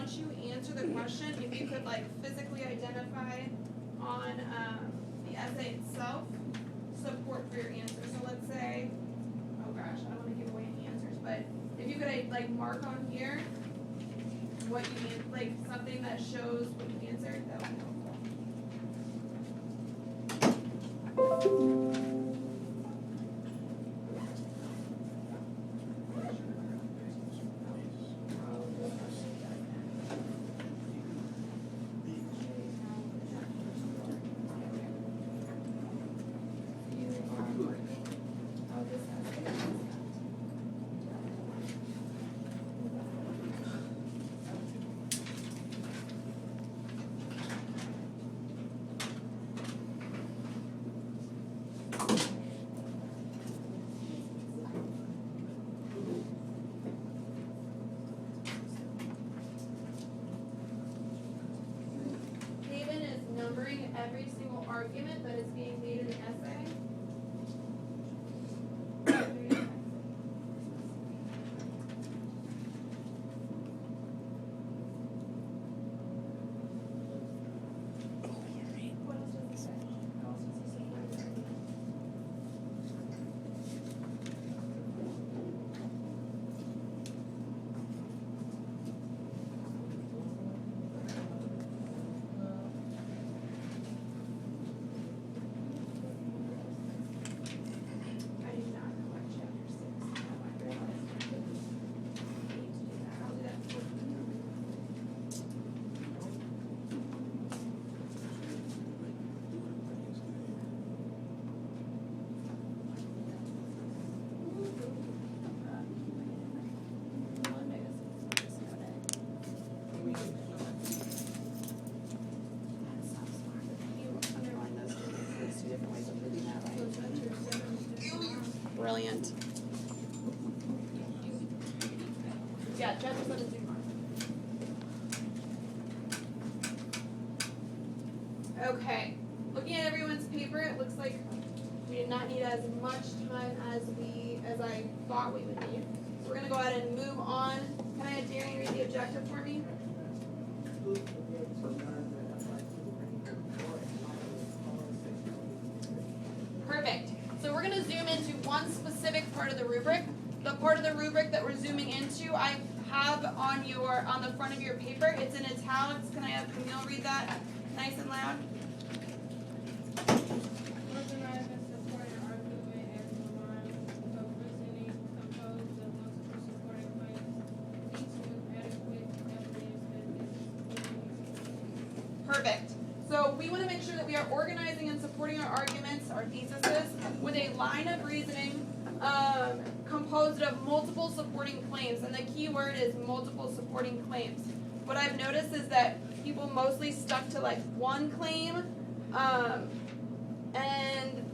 once you answer the question, if you could like physically identify on the essay itself support for your answer. So let's say, oh gosh, I don't want to give away any answers, but if you could like mark on here what you mean, like something that shows what you answered, that would be helpful. Numbering every single argument that is being made in the essay. What else does it say? What else does it say? Brilliant. Yeah, just let it do more. Okay. Looking at everyone's paper, it looks like we did not need as much time as I thought we would need. So we're gonna go ahead and move on. Can I have Darren read the objective for me? Perfect. So we're going to zoom into one specific part of the rubric. The part of the rubric that we're zooming into, I have on the front of your paper. It's in italics. Can I have Camille read that nice and loud? Organize and support an argument as one of reasoning composed of multiple supporting claims, each with adequate evidence. Perfect. So we want to make sure that we are organizing and supporting our arguments, our theses, with a line of reasoning composed of multiple supporting claims. And the key word is multiple supporting claims. What I've noticed is that people mostly stuck to like one claim, and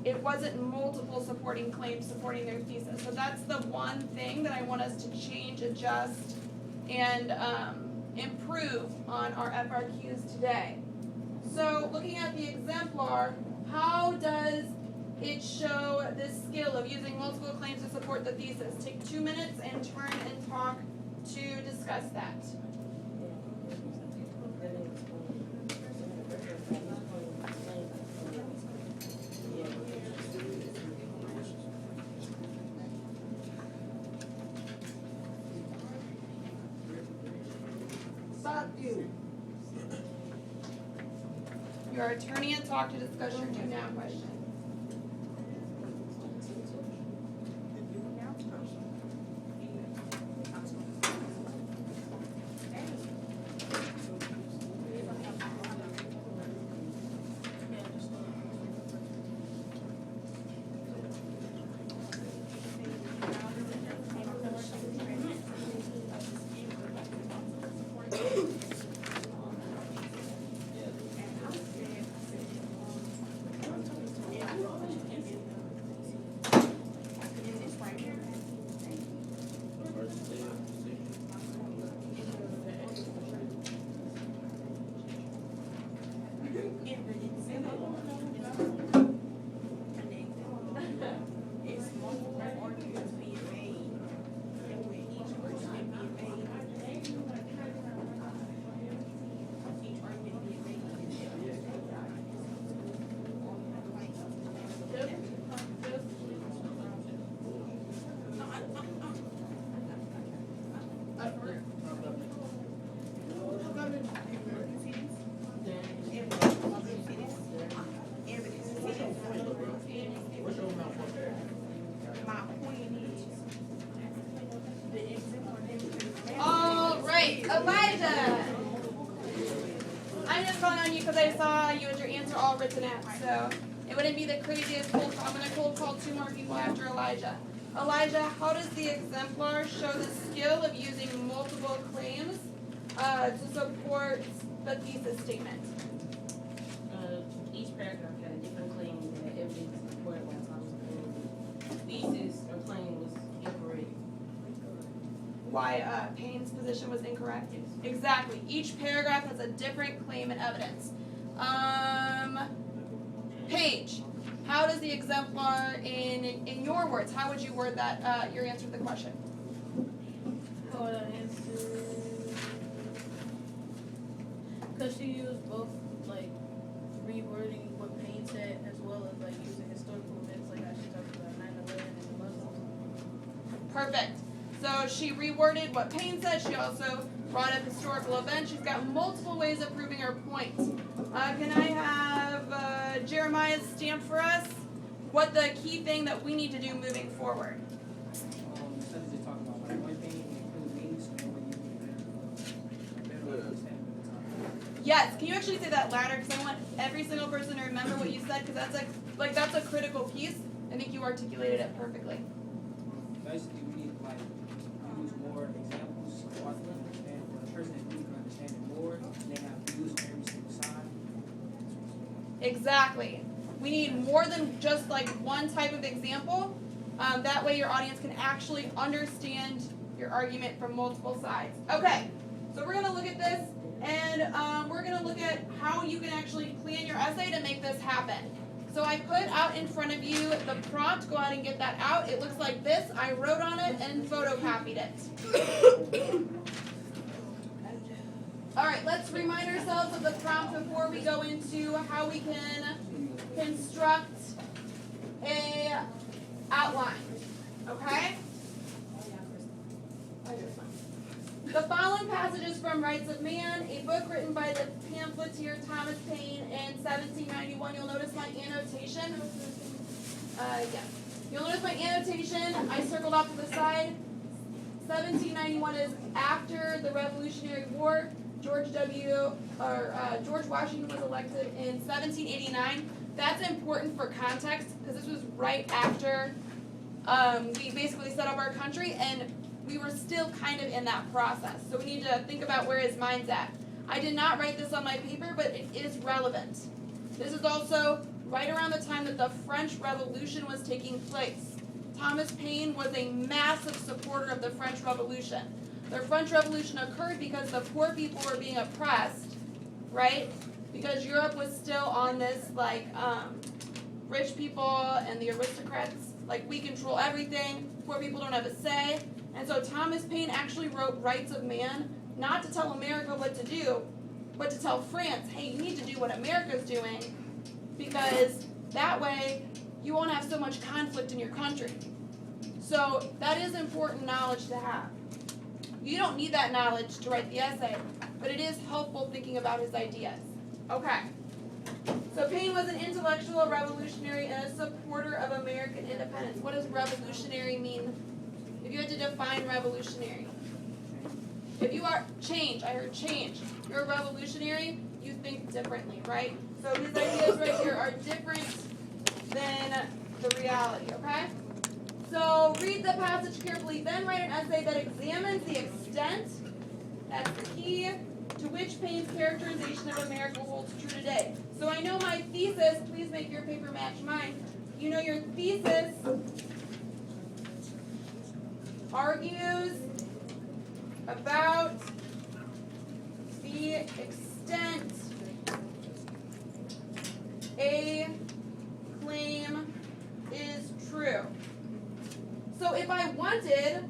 it wasn't multiple supporting claims supporting their thesis. So that's the one thing that I want us to change, adjust, and improve on our FRQs today. So looking at the exemplar, how does it show this skill of using multiple claims to support the thesis? Take 2 minutes and turn and talk to discuss that. Stop you. Your attorney and talk to discuss your do now question. I saw you had your answer all written out, so it wouldn't be the craziest cold call. I'm gonna cold call 2 more people after Elijah. Elijah, how does the exemplar show the skill of using multiple claims to support the thesis statement? Each paragraph had a different claim that evidence supported by Thomas Payne's thesis or claim was incorrect. Why Payne's position was incorrect? Yes. Exactly. Each paragraph has a different claim and evidence. Paige, how does the exemplar in your words, how would you word that your answer to the question? How would I answer? Because she used both, like, rewording what Payne said as well as, like, using historical events, like how she talked about 9/11 and the Muslims. Perfect. So she reworded what Payne said. She also brought up historical events. She's got multiple ways of proving her point. Can I have Jeremiah stamp for us what the key thing that we need to do moving forward? Instead of just talking about one thing, include meanings, so that way you can better understand at the time. Yes. Can you actually say that louder? Because I want every single person to remember what you said. Because that's a critical piece. I think you articulated it perfectly. Basically, we need to use more examples for us to understand. For the person that really can understand it more, they have views on every single side. Exactly. We need more than just like one type of example. That way your audience can actually understand your argument from multiple sides. Okay, so we're going to look at this and we're going to look at how you can actually plan your essay to make this happen. So I put out in front of you the prompt. Go ahead and get that out. It looks like this. I wrote on it and photocopied it. All right, let's remind ourselves of the prompt before we go into how we can construct a outline. Okay? The following passage is from Rights of Man, a book written by the pamphleteer Thomas Paine in 1791. You'll notice my annotation. Yes. You'll notice my annotation. I circled off to the side. 1791 is after the Revolutionary War. George Washington was elected in 1789. That's important for context because this was right after we basically set up our country, and we were still kind of in that process. So we need to think about where his mind's at. I did not write this on my paper, but it is relevant. This is also right around the time that the French Revolution was taking place. Thomas Paine was a massive supporter of the French Revolution. The French Revolution occurred because the poor people were being oppressed, right? Because Europe was still on this, like, rich people and the aristocrats, like, we control everything, poor people don't have a say. And so Thomas Paine actually wrote Rights of Man, not to tell America what to do, but to tell France, hey, you need to do what America's doing, because that way you won't have so much conflict in your country. So that is important knowledge to have. You don't need that knowledge to write the essay, but it is helpful thinking about his ideas. Okay. So Paine was an intellectual revolutionary and a supporter of American independence. What does revolutionary mean? If you had to define revolutionary. If you are change, I heard change. You're a revolutionary, you think differently, right? So his ideas right here are different than the reality, okay? So read the passage carefully, then write an essay that examines the extent, that's the key, to which Paine's characterization of America holds true today. So I know my thesis, please make your paper match mine. You know your thesis argues about the extent a claim is true. So if I wanted,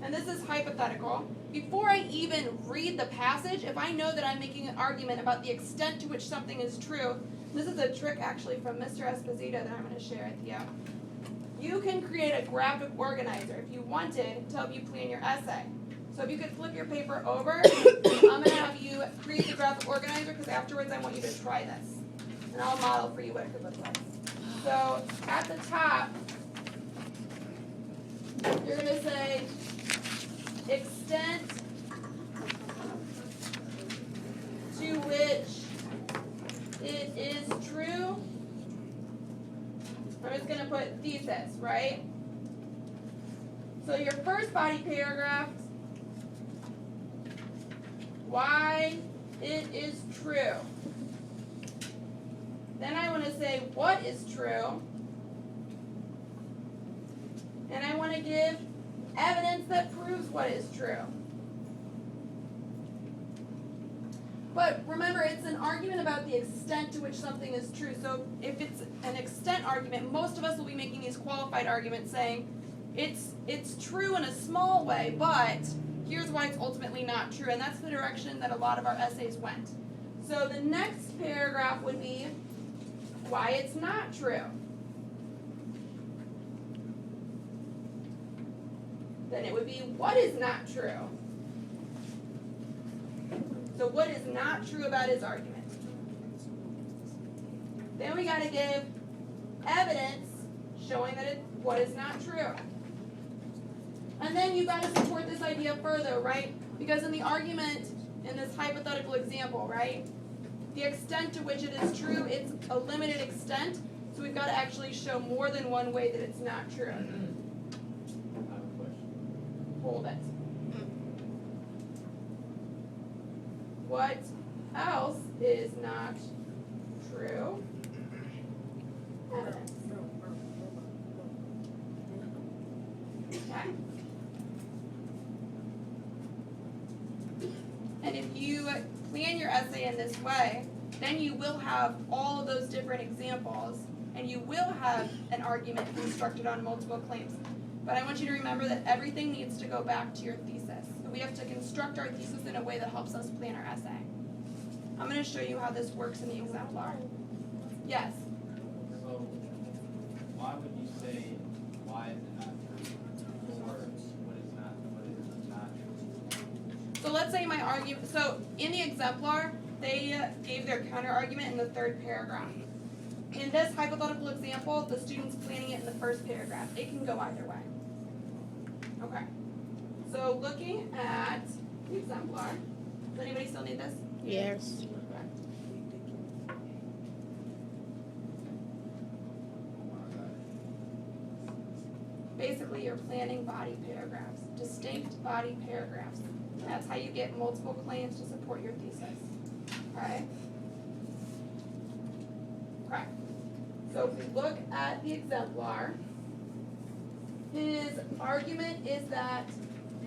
and this is hypothetical, before I even read the passage, if I know that I'm making an argument about the extent to which something is true, this is a trick actually from Mr. Esposito that I'm going to share with you. You can create a graphic organizer if you wanted to help you plan your essay. So if you could flip your paper over, I'm going to have you create the graphic organizer because afterwards I want you to try this. And I'll model for you what it could look like. So at the top, you're going to say extent to which I'm just gonna put thesis, right? So your first body paragraph, why it is true. Then I want to say what is true. And I want to give evidence that proves what is true. But remember, it's an argument about the extent to which something is true. So if it's an extent argument, most of us will be making these qualified arguments saying it's true in a small way, but here's why it's ultimately not true. And that's the direction that a lot of our essays went. So the next paragraph would be why it's not true. Then it would be what is not true. So what is not true about his argument? Then we got to give evidence showing that what is not true. And then you got to support this idea further, right? Because in the argument, in this hypothetical example, right, the extent to which it is true, it's a limited extent, so we've got to actually show more than one way that it's not true. I have a question. Hold it. What else is not true? Evidence. Okay. And if you plan your essay in this way, then you will have all of those different examples, and you will have an argument constructed on multiple claims. But I want you to remember that everything needs to go back to your thesis. So we have to construct our thesis in a way that helps us plan our essay. I'm going to show you how this works in the exemplar. Yes? So, why would you say, why is it not true? Or what is not true? So let's say my argument, so in the exemplar, they gave their counter argument in the third paragraph. In this hypothetical example, the student's planning it in the first paragraph. It can go either way. Okay. So looking at the exemplar, does anybody still need this? Yes. Basically, you're planning body paragraphs, distinct body paragraphs. That's how you get multiple claims to support your thesis. Alright? Okay. So if we look at the exemplar, his argument is that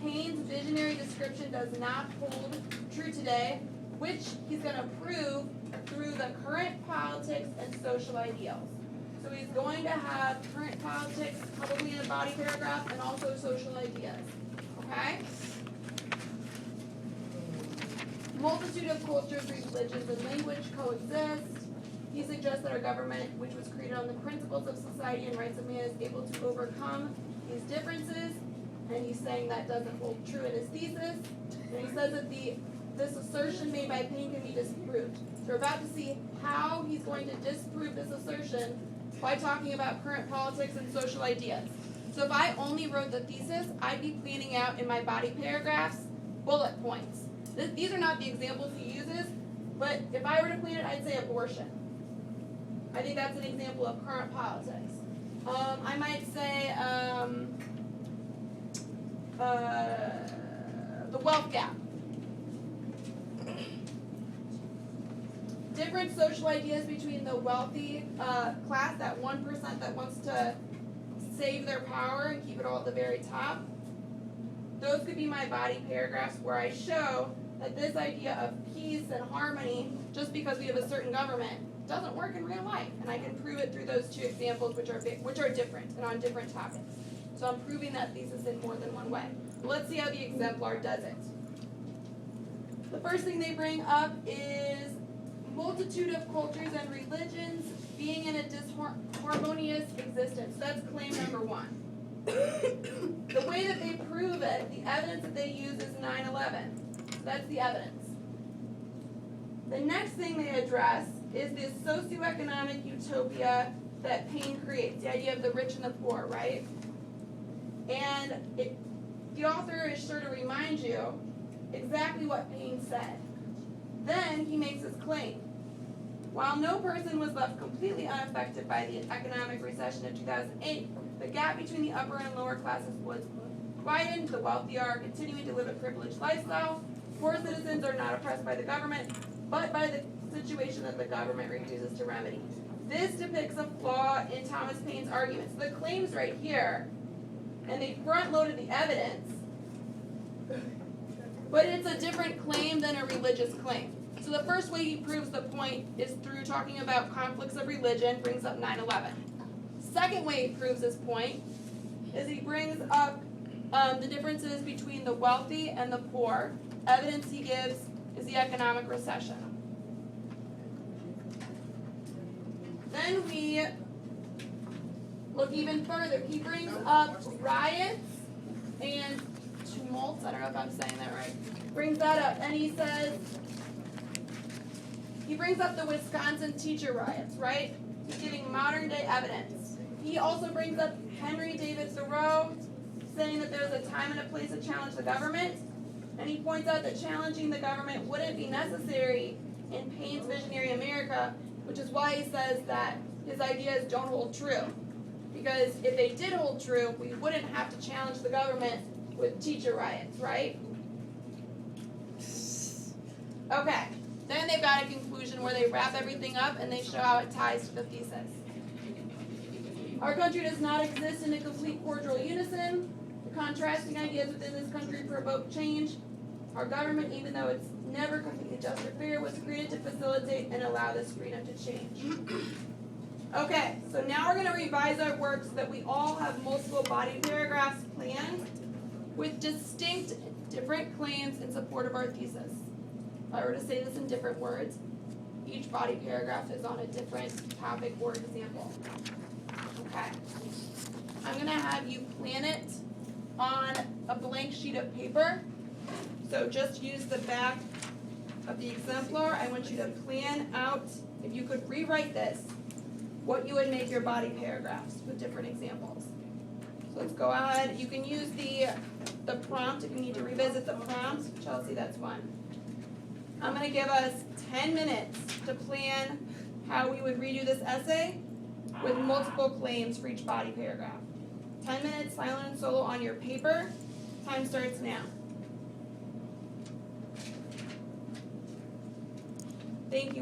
Payne's visionary description does not hold true today, which he's going to prove through the current politics and social ideals. So he's going to have current politics probably in a body paragraph and also social ideas. Okay? Multitude of cultures, religions, and language coexist. He suggests that our government, which was created on the principles of society and rights of man, is able to overcome these differences. And he's saying that doesn't hold true in his thesis. And he says that this assertion made by Payne can be disproved. So we're about to see how he's going to disprove this assertion by talking about current politics and social ideas. So if I only wrote the thesis, I'd be planning out in my body paragraphs bullet points. These are not the examples he uses, but if I were to plan it, I'd say abortion. I think that's an example of current politics. I might say the wealth gap. Different social ideas between the wealthy class, that 1% that wants to save their power and keep it all at the very top. Those could be my body paragraphs where I show that this idea of peace and harmony, just because we have a certain government, doesn't work in real life. And I can prove it through those two examples, which are different and on different topics. So I'm proving that thesis in more than one way. But let's see how the exemplar does it. The first thing they bring up is multitude of cultures and religions being in a disharmonious existence. That's claim number one. The way that they prove it, the evidence that they use is 9/11. That's the evidence. The next thing they address is this socioeconomic utopia that Payne creates, the idea of the rich and the poor, right? And the author is sure to remind you exactly what Payne said. Then he makes his claim. While no person was left completely unaffected by the economic recession of 2008, the gap between the upper and lower classes was widened. The wealthy are continuing to live a privileged lifestyle. Poor citizens are not oppressed by the government, but by the situation that the government refuses to remedy. This depicts a flaw in Thomas Paine's arguments. The claim's right here, and they front-loaded the evidence, but it's a different claim than a religious claim. So the first way he proves the point is through talking about conflicts of religion, brings up 9/11. Second way he proves his point is he brings up the differences between the wealthy and the poor. Evidence he gives is the economic recession. Then we look even further. He brings up riots and tumults. I don't know if I'm saying that right. Brings that up, and he says, he brings up the Wisconsin teacher riots, right? He's giving modern day evidence. He also brings up Henry David Thoreau, saying that there's a time and a place to challenge the government. And he points out that challenging the government wouldn't be necessary in Paine's visionary America, which is why he says that his ideas don't hold true. Because if they did hold true, we wouldn't have to challenge the government with teacher riots, right? Okay, then they've got a conclusion where they wrap everything up and they show how it ties to the thesis. Our country does not exist in a complete cordial unison. The contrasting ideas within this country provoke change. Our government, even though it's never completely just or fair, was created to facilitate and allow this freedom to change. Okay, so now we're going to revise our work so that we all have multiple body paragraphs planned with distinct different claims in support of our thesis. If I were to say this in different words, each body paragraph is on a different topic or example. Okay. I'm going to have you plan it on a blank sheet of paper. So just use the back of the exemplar. I want you to plan out, if you could rewrite this, what you would make your body paragraphs with different examples. So let's go ahead. You can use the prompt if you need to revisit the prompt. Chelsea, that's one. I'm going to give us 10 minutes to plan how we would redo this essay with multiple claims for each body paragraph. 10 minutes, silent and solo on your paper. Time starts now. Thank you.